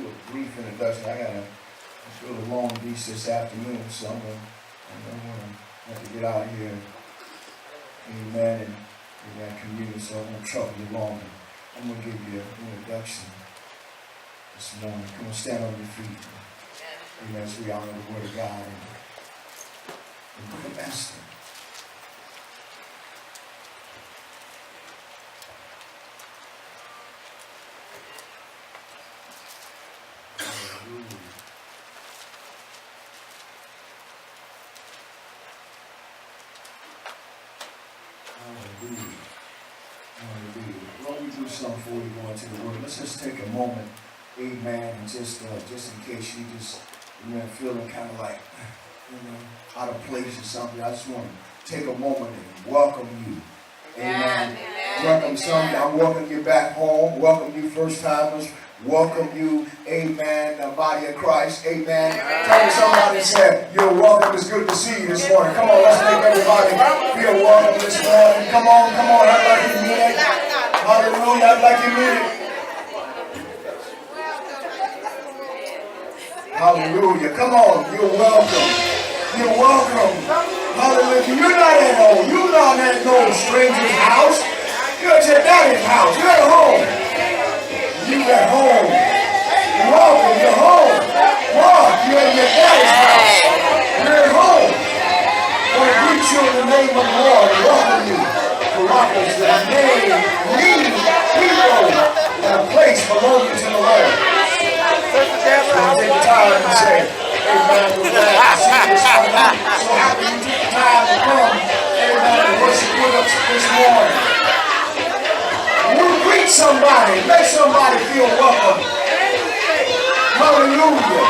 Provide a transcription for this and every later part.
do a brief introduction. I gotta go to Long Beach this afternoon, so I'm gonna have to get out of here. Amen. And in that community, so I won't trouble you longer. I'm gonna give you an introduction this morning. Come on, stand on your feet. Amen. As we honor the Word of God and the book of Esther. Well, we do something before we go into the Word. Let's just take a moment, amen, and just in case you just feeling kind of like out of place or something. I just want to take a moment and welcome you. Amen. Welcome somebody. I'm welcoming you back home. Welcome you first timers. Welcome you, amen, the body of Christ, amen. Tell me somebody said, you're welcome. It's good to see you this morning. Come on, let's make everybody feel welcome this morning. Come on, act like you mean it. Hallelujah, act like you mean it. Hallelujah, come on, you're welcome. You're welcome. Hallelujah, you're not at no stranger's house. You're at your daddy's house. You're at home. You're at home. Welcome, you're home. Walk, you're at your daddy's house. You're at home. I want to greet you in the name of the Lord. Welcome you to Rockers, the name, lead, hero, and a place belonging to the Lord. So take time and say, amen, we're glad to see you this morning. So happy you took the time to come, amen, and worship with us this morning. You greet somebody, make somebody feel welcome. Hallelujah.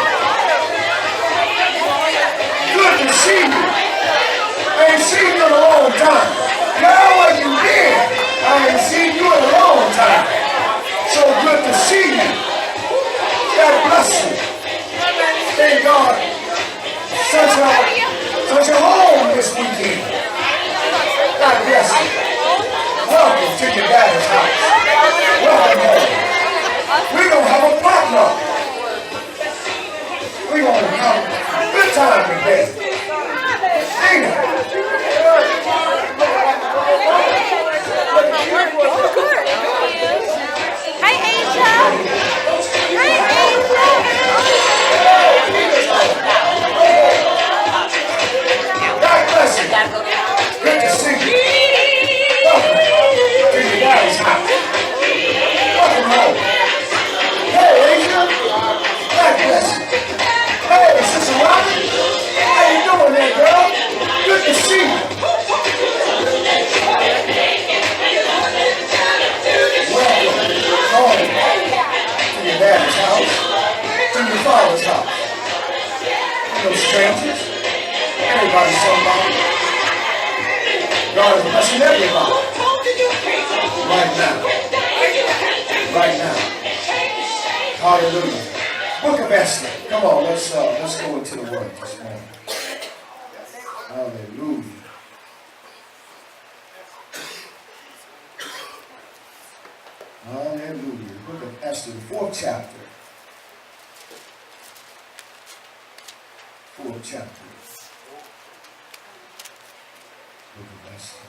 Good to see you. I ain't seen you in a long time. Now what you did, I ain't seen you in a long time. So good to see you. God bless you. Thank God. Such a home this weekend. God bless you. Welcome to your daddy's house. Welcome home. We're going to have a potluck. We're going to have a good time today. Hi, Asia. Hi, Asia. God bless you. Good to see you. Welcome to your daddy's house. Welcome home. Hey, Asia. God bless you. Hey, Sister Robin. How you doing there, girl? Good to see you. Welcome home to your daddy's house, to your father's house. No strangers. Everybody's somebody. God is blessing everybody. Right now. Right now. Hallelujah. Book of Esther. Come on, let's go into the Word this morning. Hallelujah. Hallelujah. Book of Esther, the 4th chapter. 4th chapter. Book of Esther.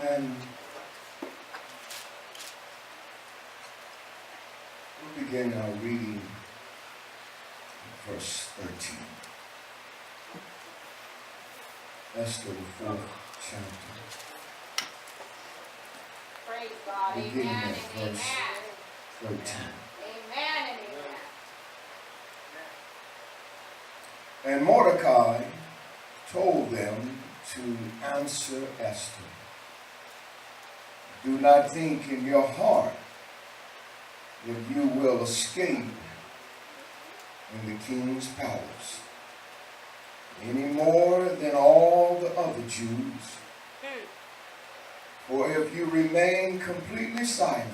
And we'll begin our reading in verse 13. Esther, the 4th chapter. Praise God. Beginning Amen at and amen. verse 13. Amen and amen. And Mordecai told them to answer Esther. Do not think in your heart that you will escape in the king's palace any more than all the other Jews. For if you remain completely silent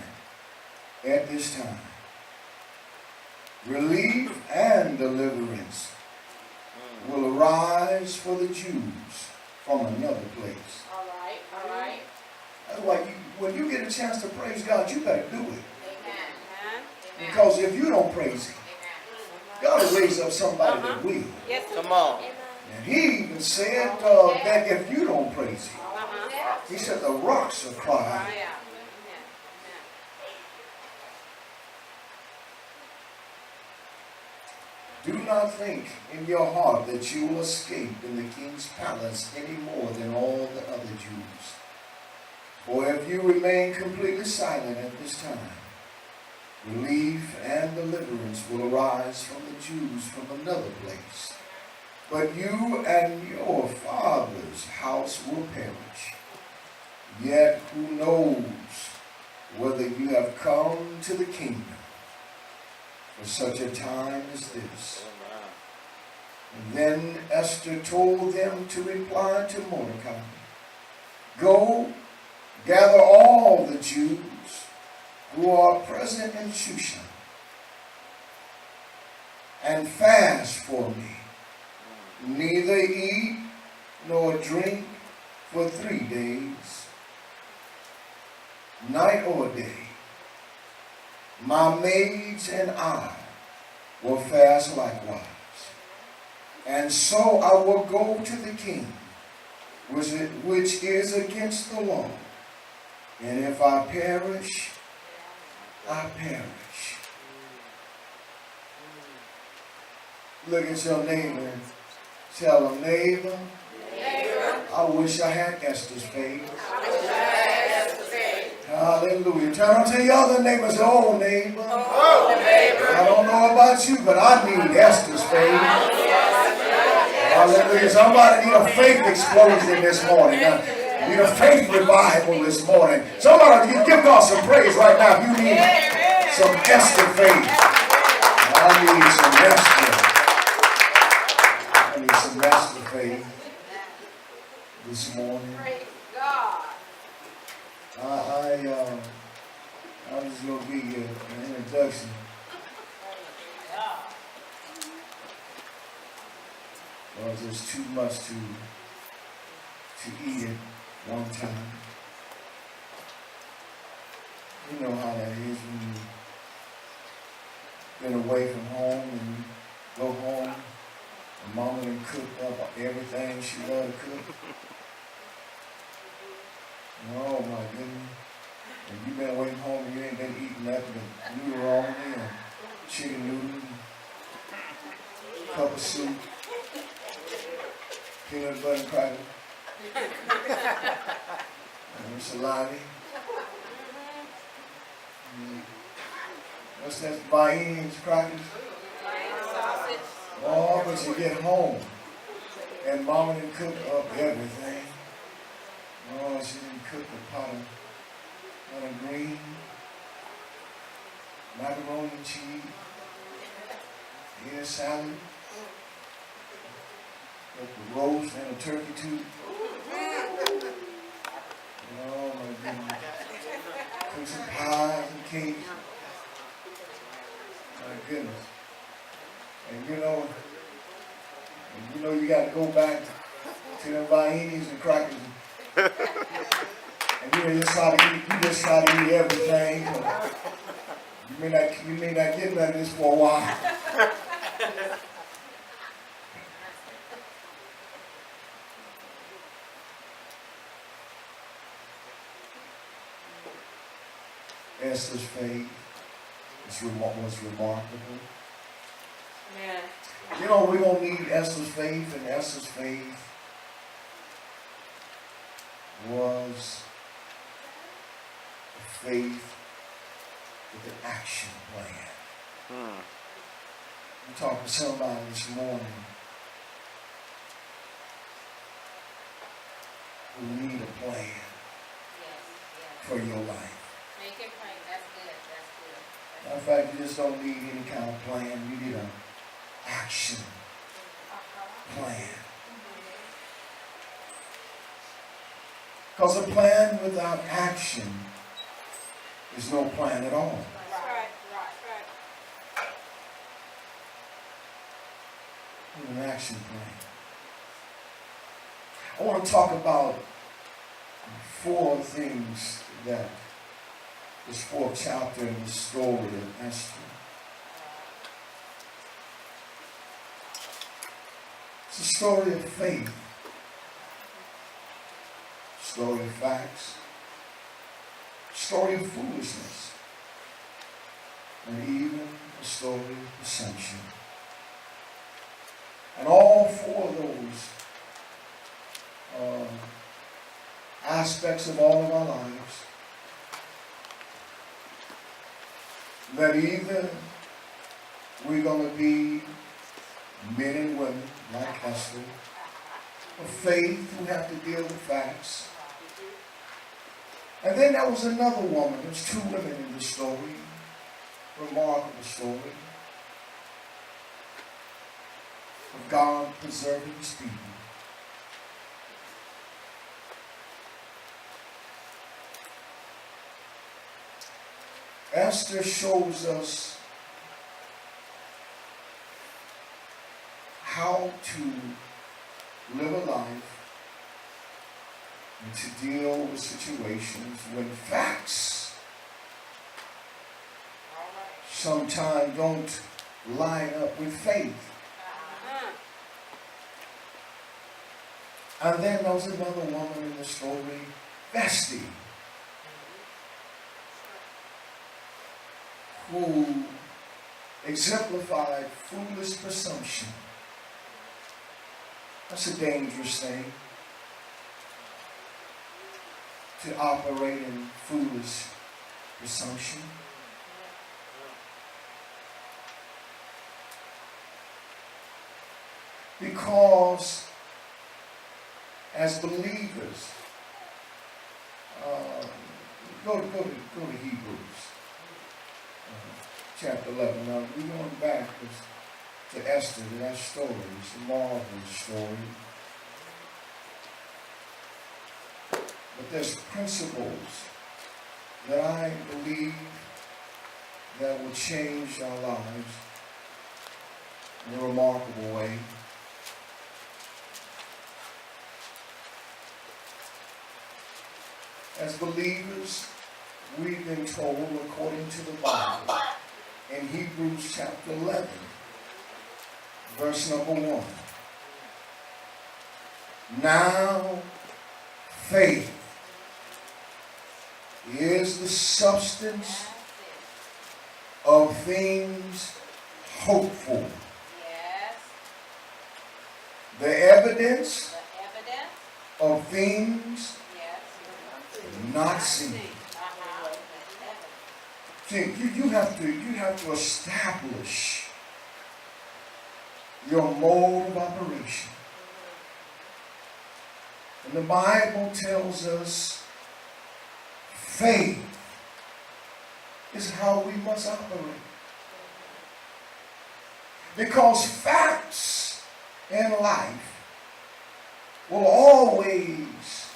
at this time, relief and deliverance will arise for the Jews from another place. All right. All right. That's why when you get a chance to praise God, you better do it. Amen. Because if you don't praise Him, God will raise up somebody that will. Yes, Come on. And He even said that if you don't praise Him, He said the rocks will cry out. Do not think in your heart that you will escape in the king's palace any more than all the other Jews. For if you remain completely silent at this time, relief and deliverance will arise from the Jews from another place. But you and your father's house will perish. Yet who knows whether you have come to the kingdom for such a time as this. And then Esther told them to reply to Mordecai, go, gather all the Jews who are present in Shushan, and fast for me, neither eat nor drink for 3 days, night or day. My maids and I will fast likewise. And so I will go to the king, which is against the law. And if I perish, I perish. Look at your neighbor. Tell him, neighbor, I wish I had Esther's faith. Hallelujah. Turn to your other neighbor and say, oh, neighbor. I don't know about you, but I need Esther's faith. Hallelujah. Somebody need a faith explosion this morning. Need a faith revival this morning. Somebody give God some praise right now if you need some Esther faith. I need some Esther. I need some Esther faith this morning. Praise God. I'm just going to give you an introduction. Well, there's too much to eat at one time. You know how that is when you've been away from home and you go home and mama done cooked up everything she loved to cook. Oh my goodness. And you've been away from home and you ain't been eating nothing but noodle only and chicken noodle, cup of soup, peanut butter and cracker, and salami. What's that? Viennese crackers? sausage. Oh, but you get home and mama didn't cook up everything. Oh, she didn't cook a pot of green, macaroni and cheese, salad, with the roast and a turkey too. Oh my goodness. Cook some pies and cakes. My goodness. And you know you got to go back to the Viennese and crackers. And you just try to eat everything. You may not get none of this for a while. Esther's faith was remarkable. Amen. You know, we're going to need Esther's faith, and Esther's faith was a faith with an action plan. I'm talking to somebody this morning who need a plan for your life. Make it plain. That's good. That's good. Matter of fact, you just don't need any kind of plan. You need an action plan. Because a plan without action is no plan at all. That's right. An action plan. I want to talk about 4 things that this 4th chapter in the story of Esther. It's a story of faith, story of facts, story of foolishness, and even a story of assumption. And all 4 of those aspects of all of our lives, that either we're going to be men and women like Esther, of faith who have to deal with facts. And then there was another woman. There's 2 women in the story. Remarkable story of God preserving His people. Esther shows us how to live a life and to deal with situations when facts sometimes don't line up with faith. And then there was another woman in the story, Esther, who exemplified foolish presumption. That's a dangerous thing, to operate in foolish presumption. Because as believers, go to Hebrews chapter 11. Now we're going back to Esther, to that story. It's a marvelous story. But there's principles that I believe that will change our lives in a remarkable way. As believers, we've been told, according to the Bible, in Hebrews chapter 11, verse number 1. Now, faith is the substance of things hoped for. Yes. The evidence The evidence. of things Yes. not seen. See, you have to establish your mode of operation. And the Bible tells us faith is how we must operate. Because facts in life will always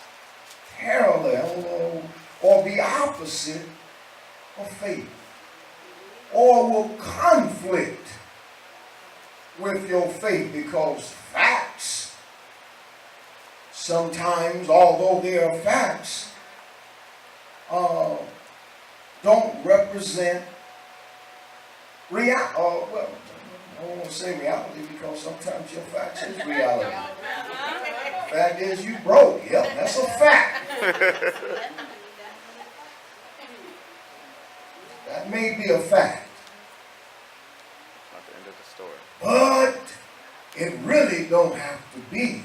parallel or be opposite of faith, or will conflict with your faith, because facts sometimes, although they are facts, don't represent reality. Well, I don't want to say reality, because sometimes your facts is reality. Fact is, you broke. Yep, that's a fact. That may be a fact. Not the end of the story. But it really don't have to be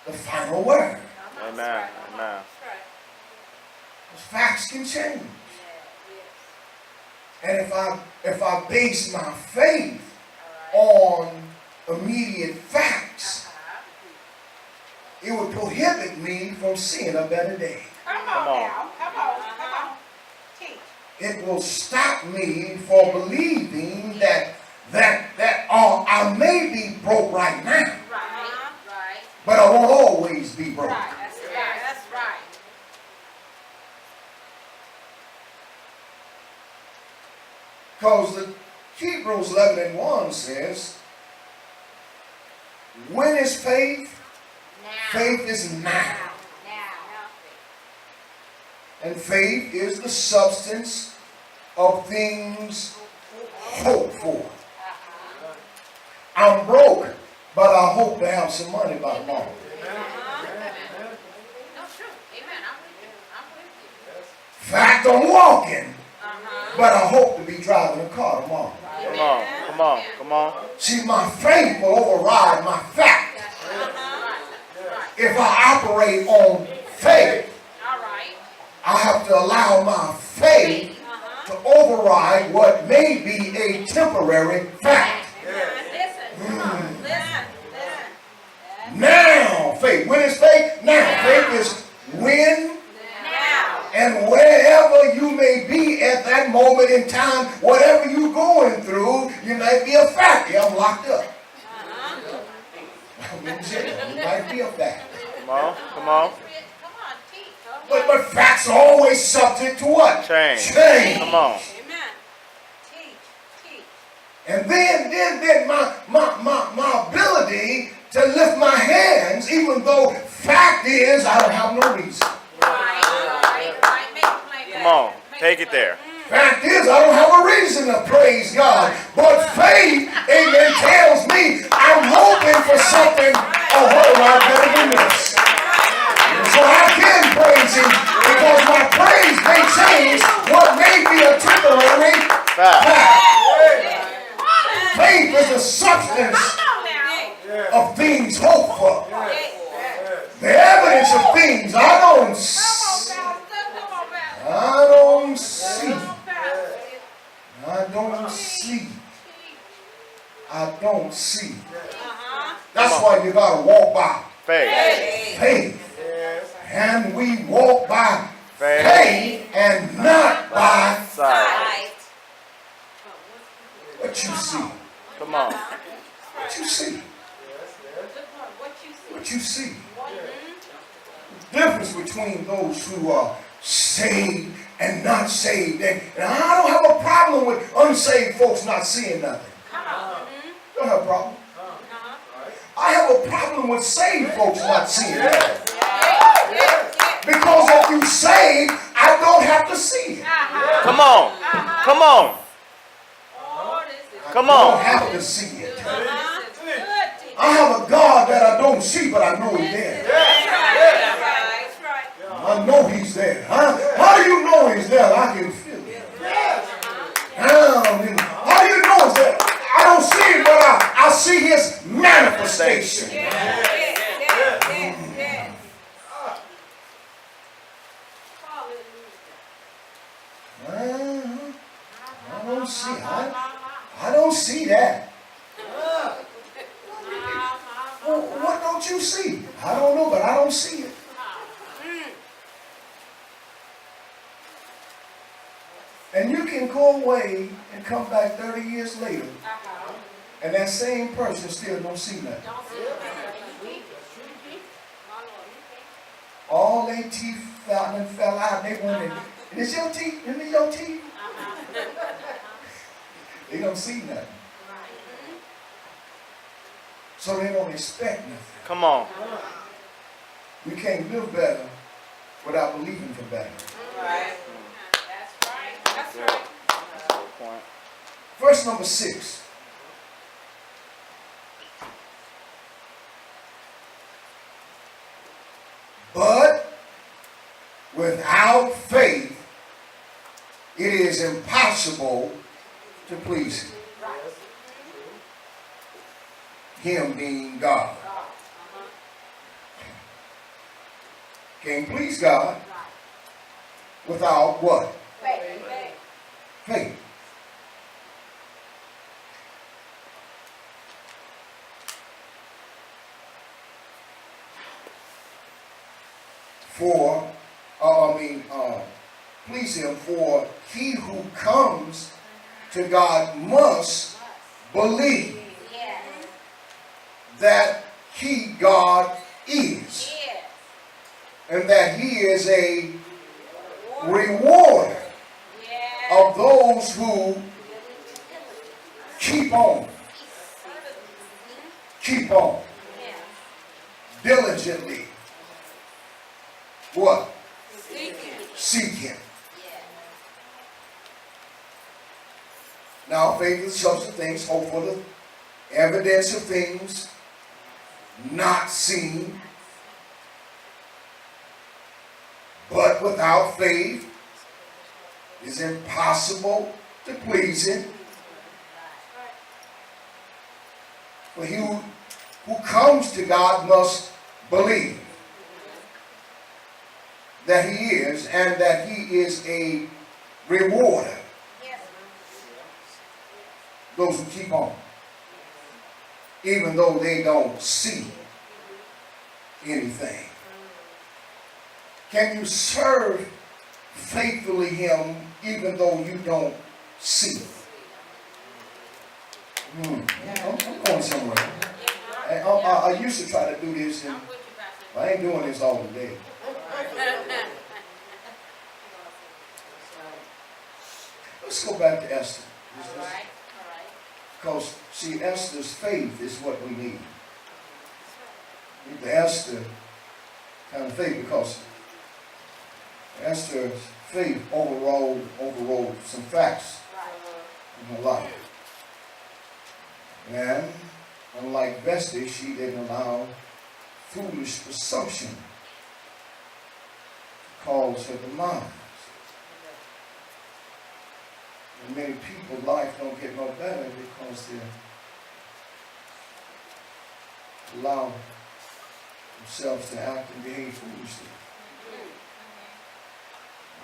the final word. Amen. Amen. Because facts can change. And if I base my faith on immediate facts, it would prohibit me from seeing a better day. Come on now. Come on. Teach. It will stop me from believing that I may be broke right now, Right. but I won't always be broke. Right. That's right. That's right. Because the Hebrews 11:1 says, when is faith? Faith is now. Now. And faith is the substance of things hoped for. I'm broke, but I hope to have some money by tomorrow. No, true. Amen. I'm with you. Fact, I'm walking, but I hope to be driving a car tomorrow. Come on. Come on. Come on. See, my faith will override my fact if I operate on faith. All right. I have to allow my faith to override what may be a temporary fact. Listen. Come on. Listen. Now, faith. When is faith? Now. Faith is when Now. and wherever you may be at that moment in time, whatever you're going through, you might be a fact. Yeah, I'm locked up. I'm in jail. You might be a fact. Come on. Come on. Come on, teach. But facts are always subject to what? Change. Change. Come on. Amen. Teach. And then my ability to lift my hands, even though fact is I don't have no reason. Right. Make a plan. Come on. Take it there. Fact is I don't have a reason to praise God. But faith, amen, tells me I'm hoping for something a whole lot better than this. So I can praise Him because my praise may change what may be a temporary fact. Faith is the substance of things hoped for. The evidence of things I don't see. I don't see. That's why you got to walk by Faith. faith. And we walk by faith and not by Sight. what you see. Come on. What you see. What you see. The difference between those who are saved and not saved. And I don't have a problem with unsaved folks not seeing nothing. Don't have a problem. I have a problem with saved folks not seeing nothing. Because if you saved, I don't have to see it. Come on. Come on. Come I don't on. have to see it. I have a God that I don't see, but I know He's there. I know He's there. How do you know He's there? I can feel it. How do you know He's there? I don't see Him, but I see His manifestation. I don't see that. Well, what don't you see? I don't know, but I don't see it. And you can go away and come back 30 years later, and that same person still don't see nothing. All their teeth fell out. They went in. Is your teeth? Is it your teeth? They don't see nothing. So they don't expect nothing. Come on. We can't live better without believing for better. That's right. Good point. Verse number 6. But without faith, it is impossible to please Him. Him being God. Can't please God without what? Faith. Please Him, for he who comes to God must believe that He, God, is, and that He is a rewarder of those who keep on diligently. What? Seeking. Seeking. Now, faith is the substance of things, hope for the evidence of things not seen. But without faith, it's impossible to please Him. For he who comes to God must believe that He is, and that He is a rewarder. Those who keep on, even though they don't see anything. Can you serve faithfully Him even though you don't see it? I'm going somewhere. I used to try to do this, and I ain't doing this all day. Let's go back to Esther. Because, see, Esther's faith is what we need. The Esther kind of faith, because Esther's faith overrode some facts in her life. And unlike Vesti, she didn't allow foolish presumption to cause her demise. And many people's life don't get no better because they allow themselves to act and behave foolishly,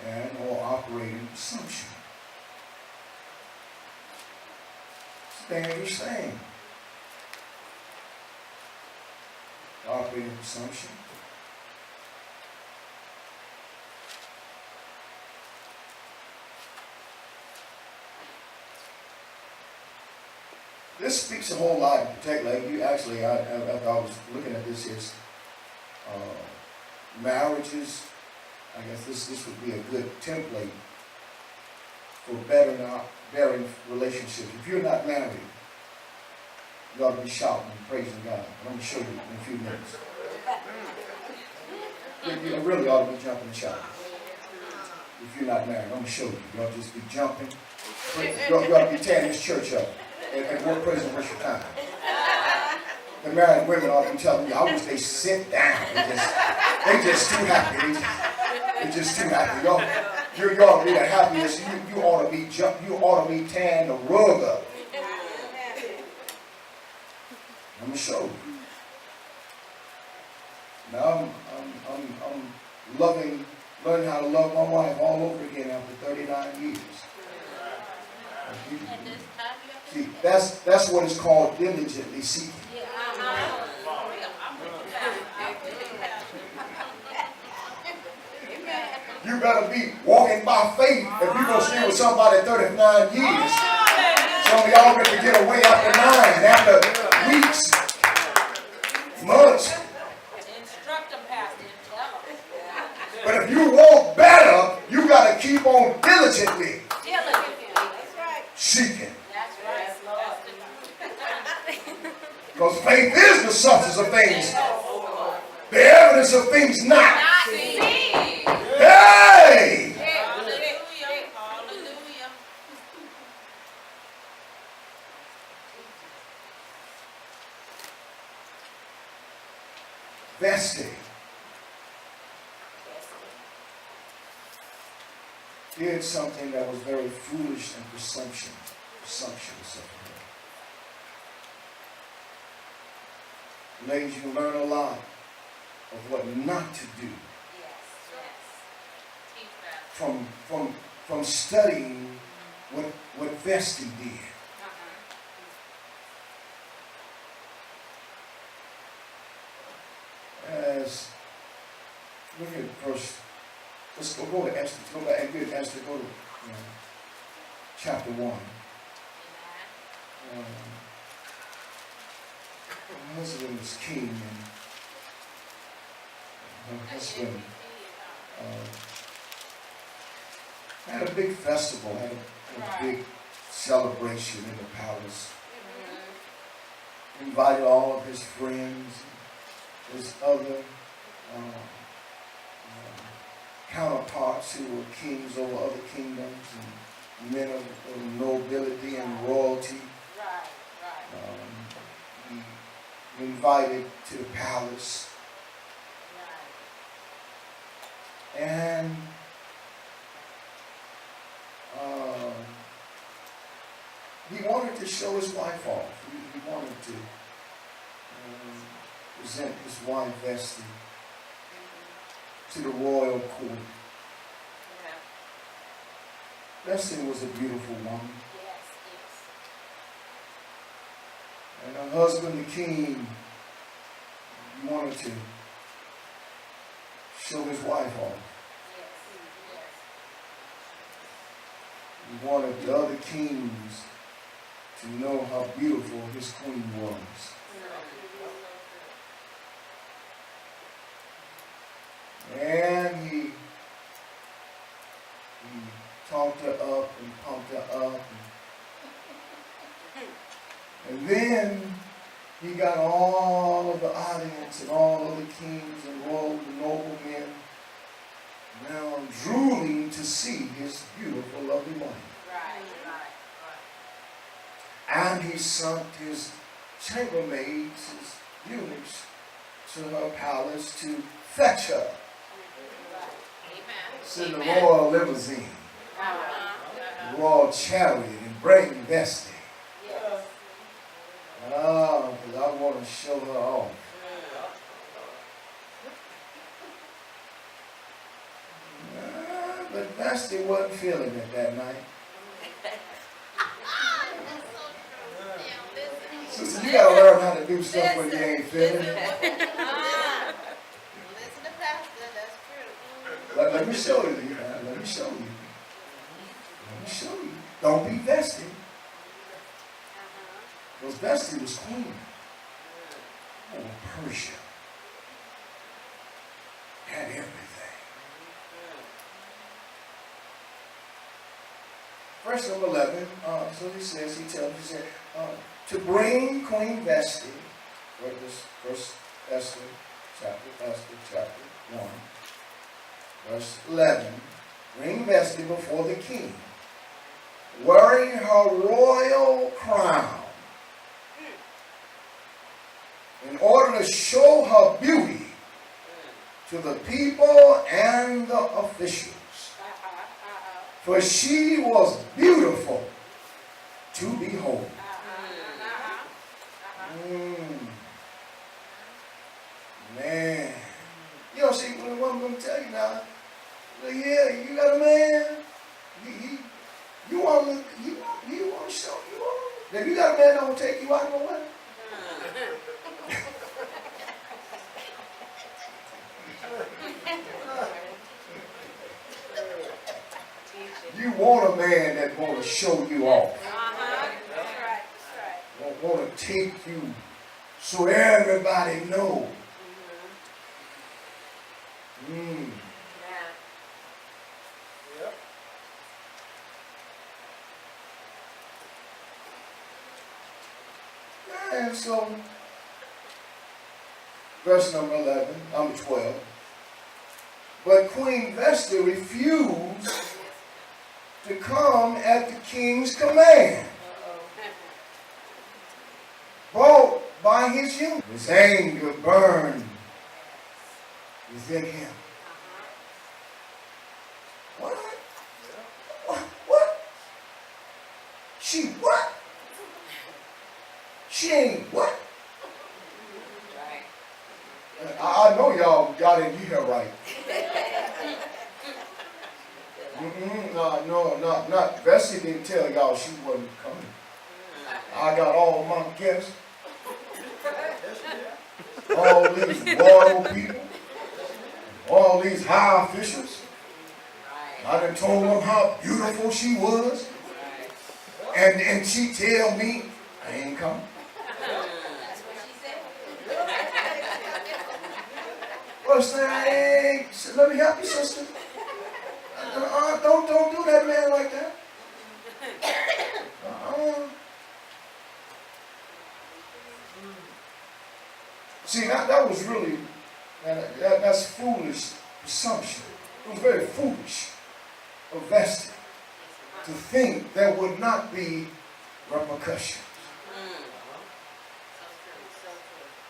and or operate in presumption. It's a dangerous thing. Operate in presumption. This speaks a whole lot in particular. You actually, after I was looking at this, is marriages. I guess this would be a good template for better relationships. If you're not married, you ought to be shouting and praising God. I'm going to show you in a few minutes. You really ought to be jumping and shouting. If you're not married, I'm going to show you. You ought to just be jumping. You ought to be tearing this church up and work praise and worship time. The married women ought to be telling you, I wish they sit down. They just too happy. They're just too happy. You ought to be the happiest. You ought to be tearing the rug up. I'm going to show you. Now I'm learning how to love my wife all over again after 39 years. See, that's what is called diligently seeking. You better be walking by faith if you're going to stay with somebody 39 years. Some of y'all get to get away after 9, after weeks, months. But if you want better, you got to keep on diligently seeking. Because faith is the substance of things, the evidence of things not seen. Hey! Hallelujah. Vesti did something that was very foolish and presumptuous of her. Ladies, you learn a lot of what not to do from studying what Vesti did. As look at verse. Let's go to Esther. Go back and get Esther. Go to chapter 1. Her husband was king, and her husband had a big festival, had a big celebration in the palace. Invited all of his friends. his other counterparts who were kings over other kingdoms and men of nobility and royalty. Right, right, He invited to the palace, right. and he wanted to show his wife off. He wanted to present his wife Esther to the royal court. Yeah. Esther was a beautiful woman, Yes, yes. and her husband, the king, wanted to show his wife off. Yes, yes. He wanted the other kings to know how beautiful his queen was. And he talked her up and pumped her up. And then he got all of the audience and all of the kings and royal noblemen now drooling to see his beautiful, lovely wife. Right, right, And he sent his chambermaids, his eunuchs, to her palace to fetch her. right. Amen. Send the Amen. royal limousine, the royal chariot, and bring Bestie. Yes. Oh, because I want to show her off. But Bestie wasn't feeling it that night. Sister, you got to learn how to do stuff when you ain't feeling it. Listen to Pastor, that's true. Let me show you. Let me show you. Let me show you. Don't be Bestie. Because Bestie was queen over Persia. Had everything. Verse number 11, so he says, he said, to bring Queen Vesti, first Esther chapter 1, verse 11, bring Vesti before the king, wearing her royal crown, in order to show her beauty to the people and the officials. For she was beautiful to behold. Man. You know, see, what I'm going to tell you now, yeah, you got a man, you want to show you off. If you got a man that will take you out of the way. You want a man that want to show you off. That's right, that's right. Want to take you so everybody know. And so, verse number 11, number 12. But Queen Vesta refused to come at the king's command, brought by his eunuch. His anger burned within him. What? What? She what? She ain't what? I know y'all didn't hear right. No, not Bessie didn't tell y'all she wasn't coming. I got all my guests, all these royal people, all these high officials. I done told them how beautiful she was, and she tell me I ain't coming. That's what she said. First thing, let me help you, sister. Don't do that man like that. See, that was really, that's foolish presumption. It was very foolish of Esther to think there would not be repercussions.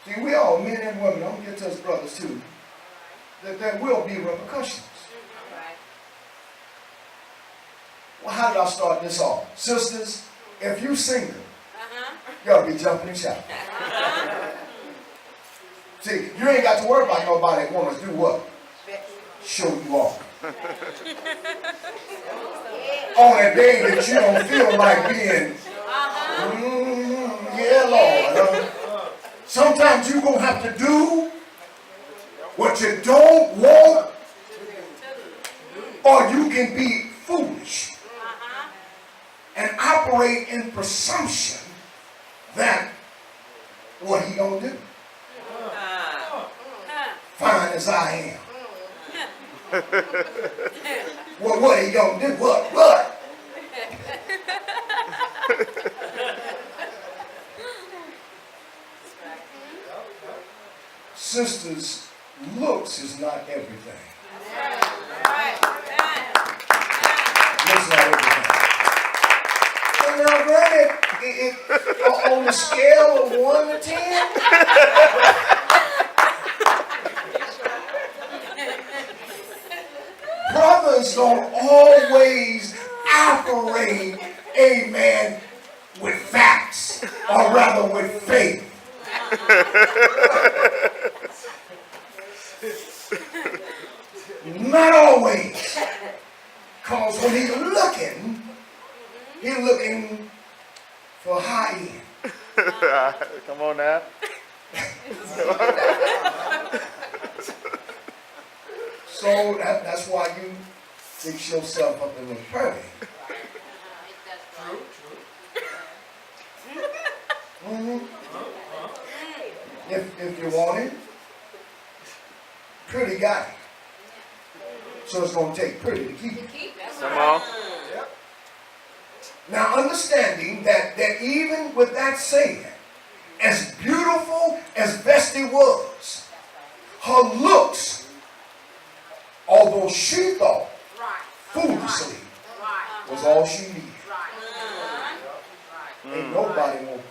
See, we all, men and women, I'm going to get to us brothers too, that there will be repercussions. Well, how did I start this off? Sisters, if you single, you ought to be jumping and shouting. See, you ain't got to worry about nobody that wants to do what? Show you off. On a day that you don't feel like being, yeah, Lord. Sometimes you're going to have to do what you don't want, or you can be foolish and operate in presumption that what he gonna do? Fine as I am. Well, what he gonna do? What? Sisters, looks is not everything. Looks not everything. And now, granted, on the scale of 1 to 10, brothers don't always operate, amen, with facts, or rather with faith. Not always. Because when he's looking for high end. Come on now. So that's why you fix yourself up in the pretty. If you want it, pretty got it. So it's going to take pretty to keep it. Come on. Now understanding that even with that saying, as beautiful as Vesti was, her looks, although she thought foolishly, was all she needed. Ain't nobody more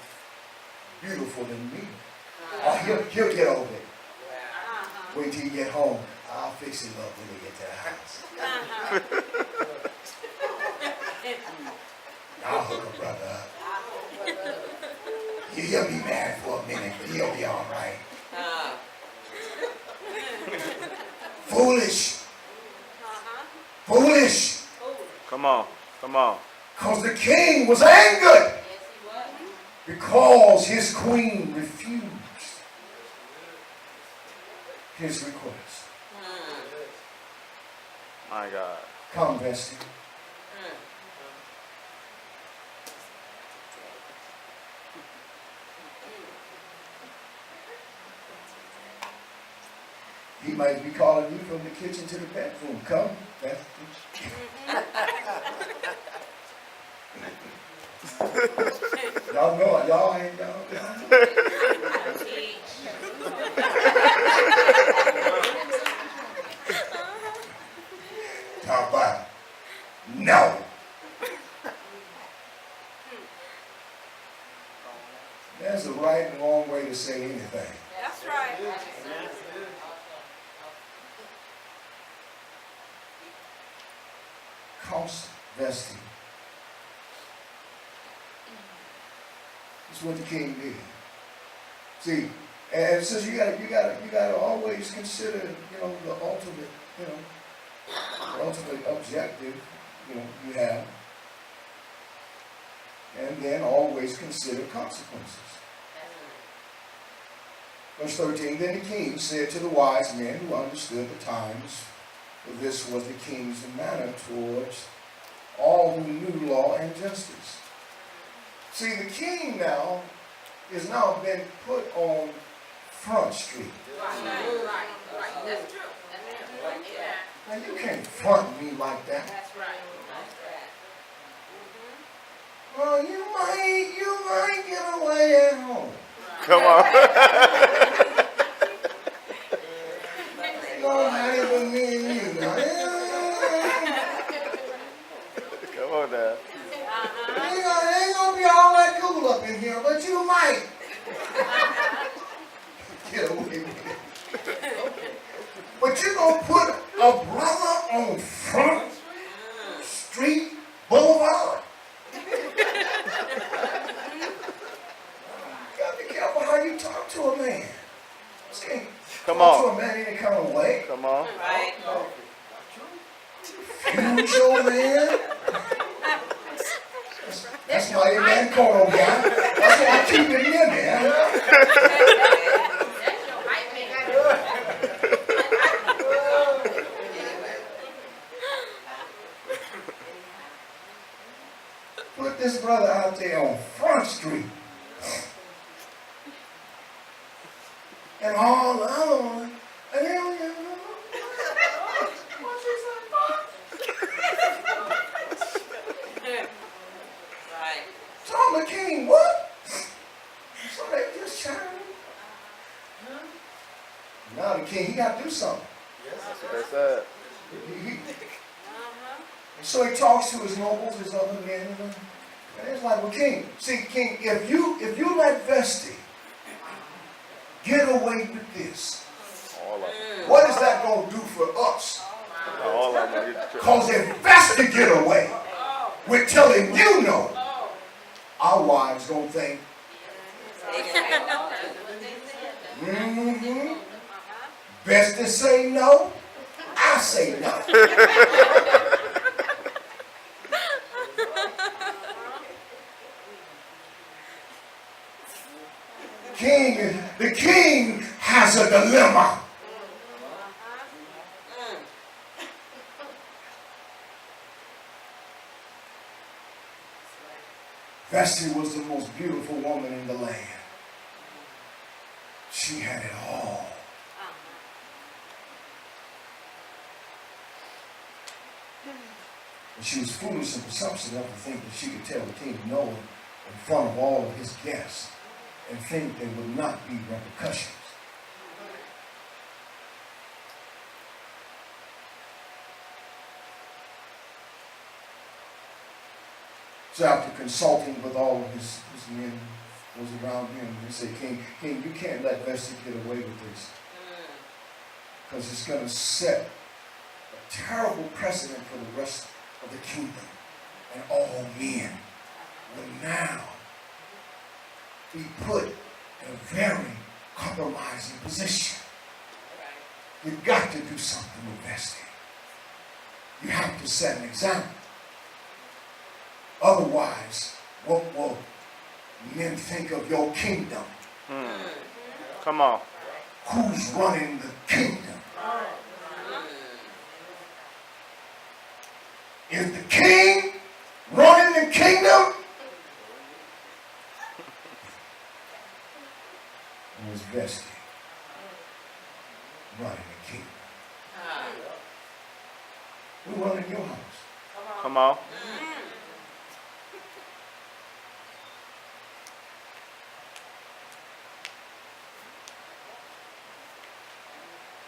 beautiful than me. Oh, he'll get over it. Wait till you get home. I'll fix him up when we get to the house. I'll hook a brother up. He'll be mad for a minute, but he'll be all right. Foolish. Foolish. Come on. Come on. Because the king was angered. Because his queen refused his request. My God. Come, Vesti. He might be calling you from the kitchen to the bedroom. Come, Vesti. Y'all know it. Y'all ain't y'all. Talk about no. There's a right and wrong way to say anything. That's right. Cost vesting. That's what the king did. See, and since you gotta always consider, the ultimate, the ultimate objective, you have, and then always consider consequences. Verse 13, then the king said to the wise men who understood the times, for this was the king's manner towards all who knew law and justice. See, the king now is now been put on Front Street. Right. That's true. Now you can't front me like that. That's right. Well, you might get away at home. Come on. Come Talk to on. a man any kind of way. Come on. Right. Use your man. That's my amen call guy. That's why I keep it in there. That's your hype man. Put this brother out there on Front Street. And all the other one, and they don't even know. What's this about? Right. Tom the King, what? So they just trying. Now the king, he got to do something. That's what they said. So he talks to his nobles, his other men, and it's like, well, king, see, king, if you let Vesti get away with this, All of them. what is that going to do for us? All of them. Because if Vesti get away with telling you no, our wives going to think, Vesti say no, I say no. The king has a dilemma. Vesti was the most beautiful woman in the land. She had it all. And she was foolish and presumptuous enough to think that she could tell the king no in front of all of his guests and think there would not be repercussions. So after consulting with all of his men, those around him, he said, King, you can't let Vesti get away with this. Because it's going to set a terrible precedent for the rest of the kingdom. And all men will now be put in a very compromising position. You've got to do something with Vesti. You have to set an example. Otherwise, what will men think of your kingdom? Come on. Who's running the kingdom? Is the king running the kingdom? Or is Vesti running the kingdom? Who running your house? Come on.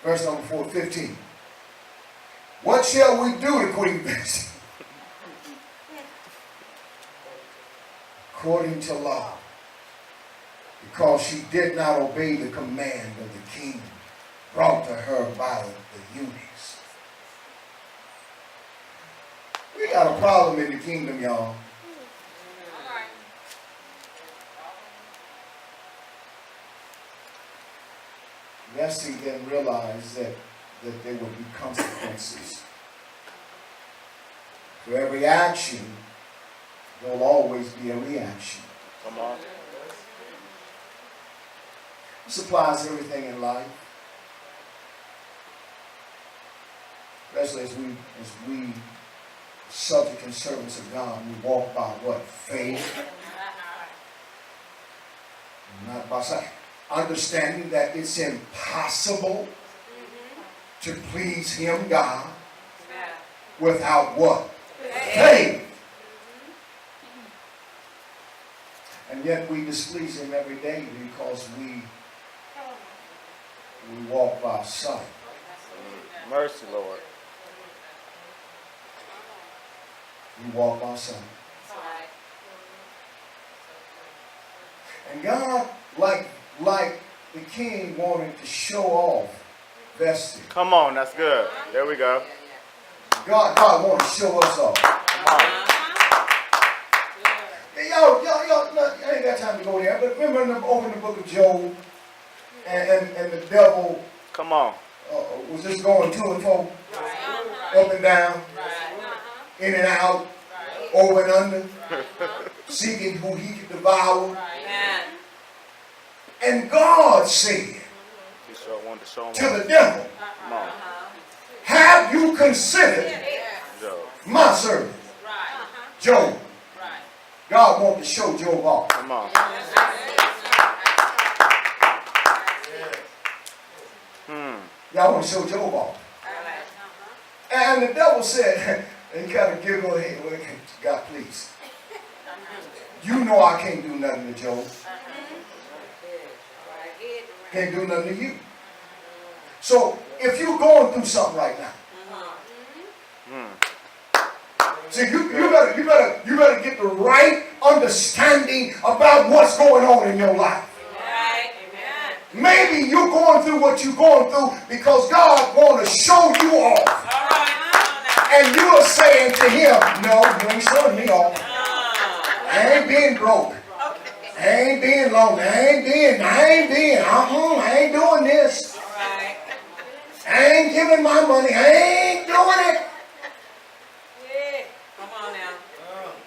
Verse number 15. What shall we do to Queen Vesti? According to law, because she did not obey the command of the king brought to her by the eunuchs. We got a problem in the kingdom, y'all. Vesti then realized that there would be consequences. For every action, there will always be a reaction. Come on. This applies to everything in life. Especially as we subject and servants of God, we walk by what? Faith. Not by sight. Understanding that it's impossible to please Him, God, without what? Faith. And yet we displease Him every day because we walk by sight. Mercy, Lord. We walk by sight. And God, like the king, wanted to show off Vesti. Come on, that's good. There we go. God wanted to show us off. Come on. Hey, y'all, I ain't got time to go there, but remember open the book of Job, and the devil Come on. Was just going to and fro, up and down, in and out, over and under, seeking who he could devour. And God said He sure wanted to show him. to the devil, Come on. have you considered Job. my servant, Job? God wanted to show Job off. Come on. Y'all want to show Job off. And the devil said, and he kind of giggled, hey, well, God, please. You know I can't do nothing to Job. Can't do nothing to you. So if you're going through something right now, see, you better get the right understanding about what's going on in your life. Maybe you're going through what you're going through because God wants to show you off. And you're saying to him, no, you ain't showing me off. I ain't being broke. I ain't being lonely. I ain't doing this. I ain't giving my money. I ain't doing it.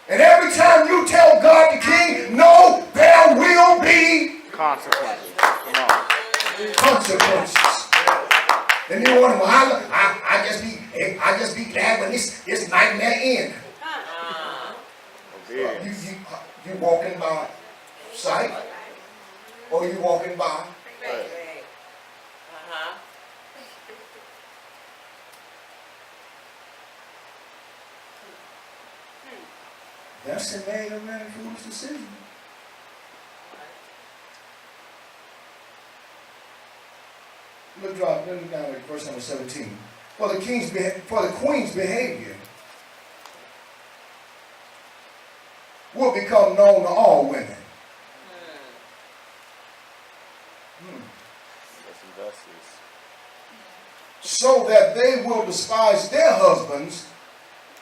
And every time you tell God the King, no, there will be Consequences. Come on. consequences. And you wonder, well, I just be glad when this nightmare ends. Obedience. You walking by sight, or you walking by that's the made a very foolish decision. Look down at verse number 17. For the queen's behavior will become known to all women. So that they will despise their husbands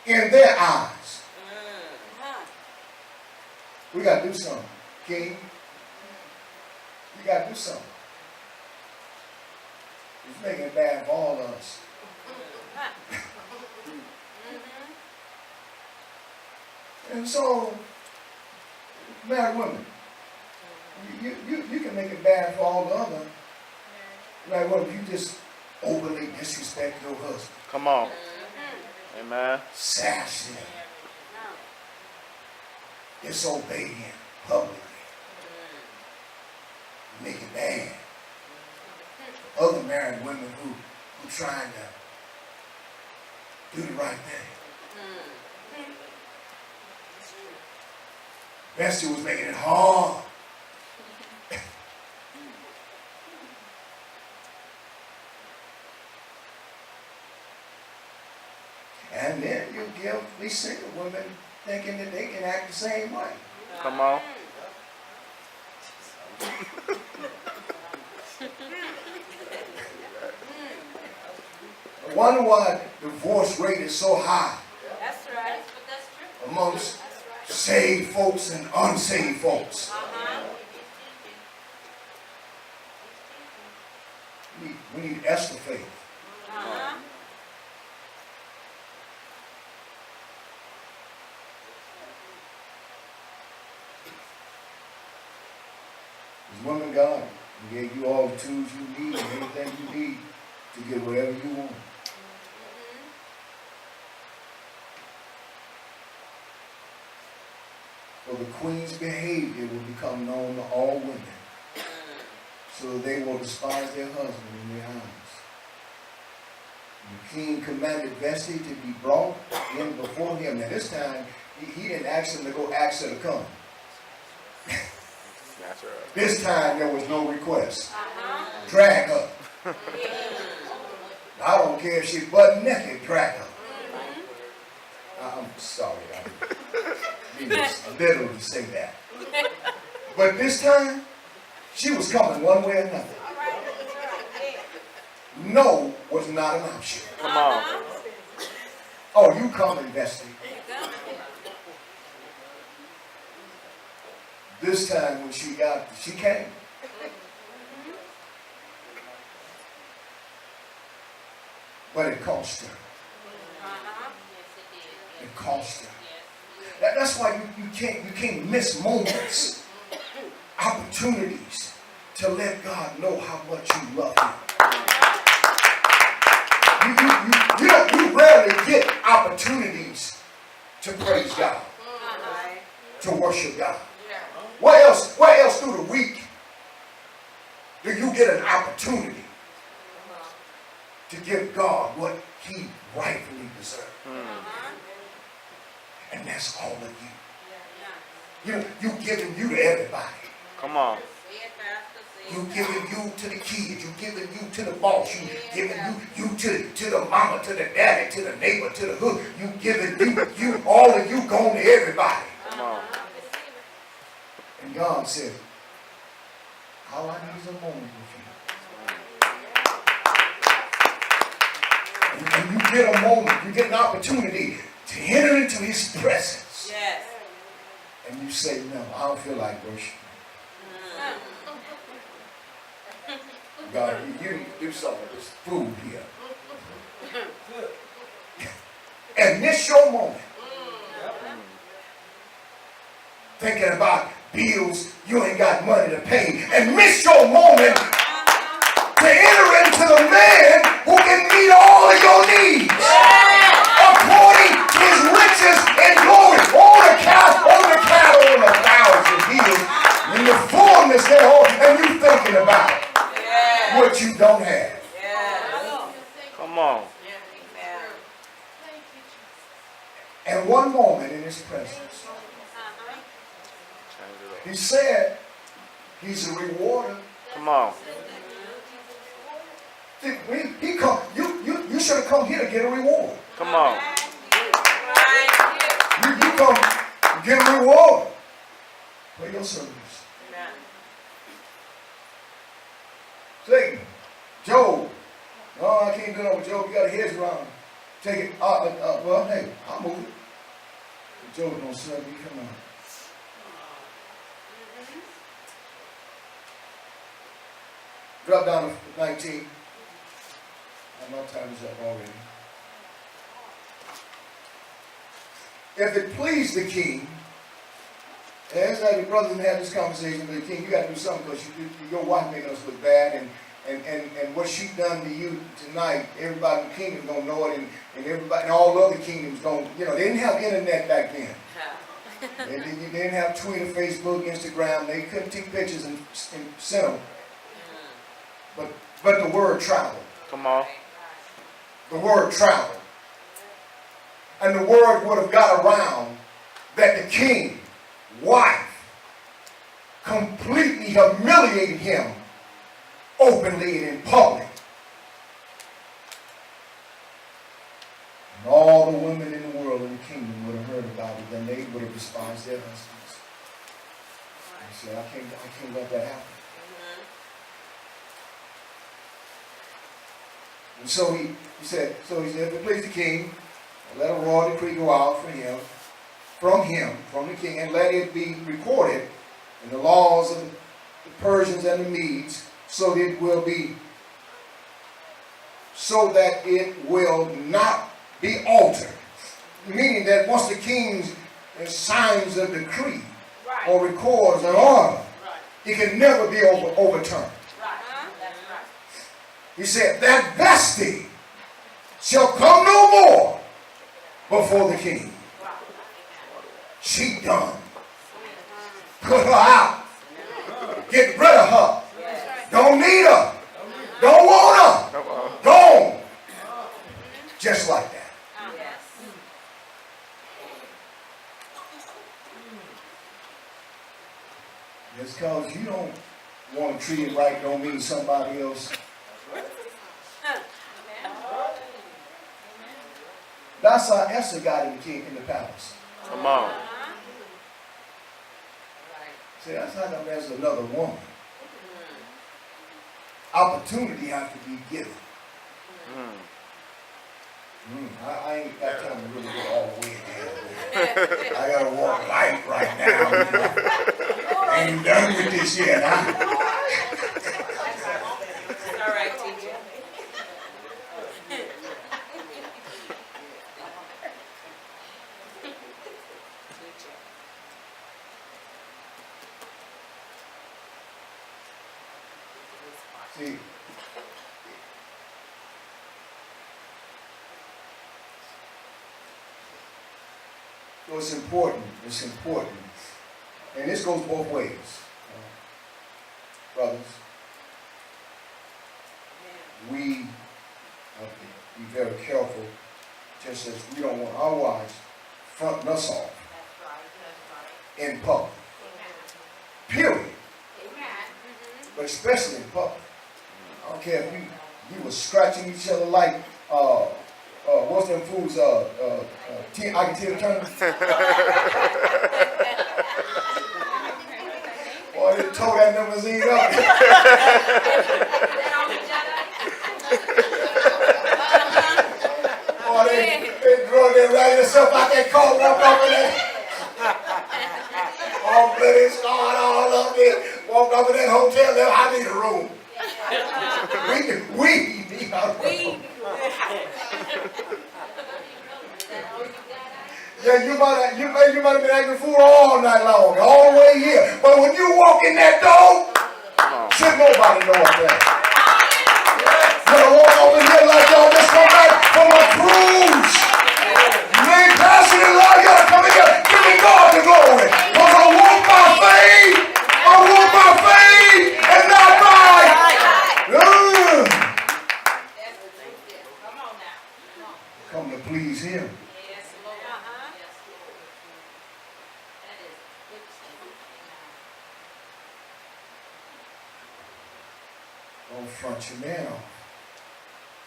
in their eyes. We got to do something, King. We got to do something. It's making it bad for all of us. And so, married women, you can make it bad for all the other. Like, what if you just openly disrespect your husband? Come on. Amen. Sash him. Disobey him publicly. Make it bad. Other married women who trying to do the right thing. Esther was making it hard. And then you give these single women thinking that they can act the same way. Come on. I wonder why divorce rate is so high. That's right. But that's true. Amongst saved folks and unsaved folks. We need Esther faith. This woman God gave you all the tools you need and everything you need to get whatever you want. For the queen's behavior will become known to all women, so they will despise their husband in their eyes. The king commanded Vesti to be brought in before him. Now this time, he didn't ask him to go ask her to come. That's right. This time there was no request. Drag her. I don't care if she's butt naked, drag her. I'm sorry. I mean, it's literally say that. But this time, she was coming one way or another. No was not an option. Come on. Oh, you coming, Vesti. This time when she came. but it cost her. It cost her. That's why you can't miss moments, opportunities to let God know how much you love Him. You rarely get opportunities to praise God, to worship God. Where else through the week do you get an opportunity to give God what He rightfully deserves? And that's all of you. You giving you to everybody. Come on. You giving you to the kids. You giving you to the boss. You giving you to the mama, to the daddy, to the neighbor, to the hood. You giving you all of you going to everybody. Come on. And God said, all I need is a moment with you. And you get a moment, you get an opportunity to enter into His presence. Yes. And you say, no, I don't feel like worshiping. God, you need to do something with this food here. And miss your moment. Thinking about bills you ain't got money to pay. And miss your moment to enter into the man who can meet all of your needs. According to His riches and glory. All the cattle on 1,000 hills. In the fullness thereof. And you thinking about it. What you don't have. Come on. And one moment in His presence, He said He's a rewarder. Come on. He come. You should have come here to get a reward. Come on. You come get a reward for your service. Satan, Job. No, I can't do that with Job. You got a head around. Take it. Well, hey, I'll move it. But Job don't serve me. Come on. Drop down to 19. My time is up already. If it pleased the king, and it's like the brothers had this conversation with the king, you got to do something because your wife making us look bad, and what she done to you tonight, everybody in the kingdom gonna know it, and everybody and all other kingdoms gonna, they didn't have internet back then. They didn't have Twitter, Facebook, Instagram. They couldn't take pictures and send them. But the word traveled. Come on. The word traveled. And the word would have got around that the king's wife completely humiliated him openly and in public. And all the women in the world in the kingdom would have heard about it, then they would have despised their husbands. They said, I can't let that happen. And so he said, if it please the king, let a royal decree go out from the king, and let it be recorded in the laws of the Persians and the Medes, so that it will not be altered. Meaning that once the king signs a decree or records an order, it can never be overturned. He said, that vesting shall come no more before the king. She done. Put her out. Get rid of her. Don't need her. Don't want her. Gone. Just like that. Just because you don't want to treat it right don't mean somebody else. That's how Esther got in the palace. Come on. See, that's how come there's another woman. Opportunity has to be given. I ain't got time to really go all the way there. I gotta walk light right now. I ain't done with this yet. All right, teacher. See, so it's important. It's important. And this goes both ways. Brothers, we have to be very careful, just as we don't want our wives fronting us off in public. Period. But especially in public. I don't care if you were scratching each other like what's them fools? I can tell the Turner. Boy, they tore that limousine up. Boy, they drug that right yourself out that car, walk up in there. All bloody scarred all up there. Walk up in that hotel, there, I need a room. We need a room. Yeah, you might have been acting fool all night long, all the way here. But when you walk in that door, should nobody know that. You don't walk over here like y'all just come back from a cruise. You ain't passing it along, you gotta come in here, giving God the glory. Because I walk by faith, and not by. Come to please Him. Don't front your man off.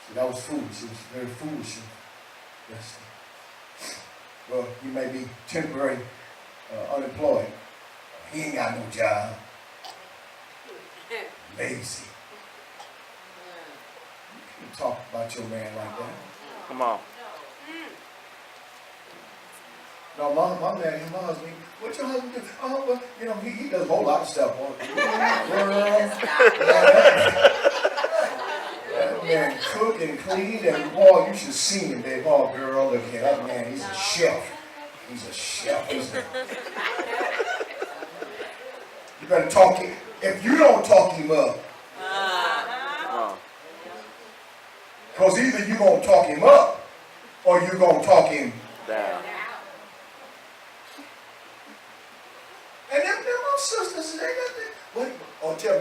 See, that was foolish. It was very foolish. Yes. Well, you may be temporary unemployed. He ain't got no job. Lazy. You can't talk about your man like that. Come on. No, my husband, what your husband do? Oh, well, you know, he does a whole lot of stuff. That man cook and clean, and boy, you should see him, babe. Oh, girl, look at that man. He's a chef. He's a chef. You better talk him. If you don't talk him up, because either you're going to talk him up, or you're going to talk him Down. And them my sisters, they got that. What? Oh, tell me.